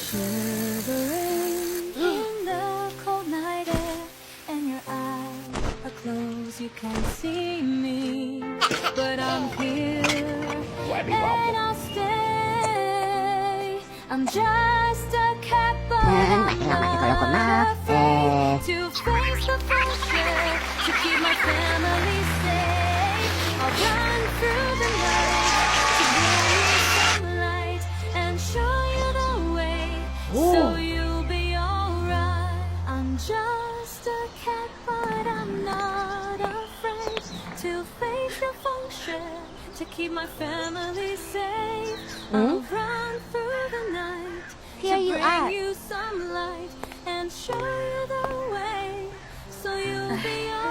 Shivering in the cold night air, and your eyes are closed, you can't see me, but I'm here and I'll stay. I'm just a cat, but I'm not afraid to face the future, to keep my family safe. I'll run through the night to bring you sunlight and show you the way, so you'll be alright. I'm just a cat, but I'm not afraid to face the function, to keep my family safe. I'll run through the night to Here you bring are. you some light and show you the way, so you'll be alright.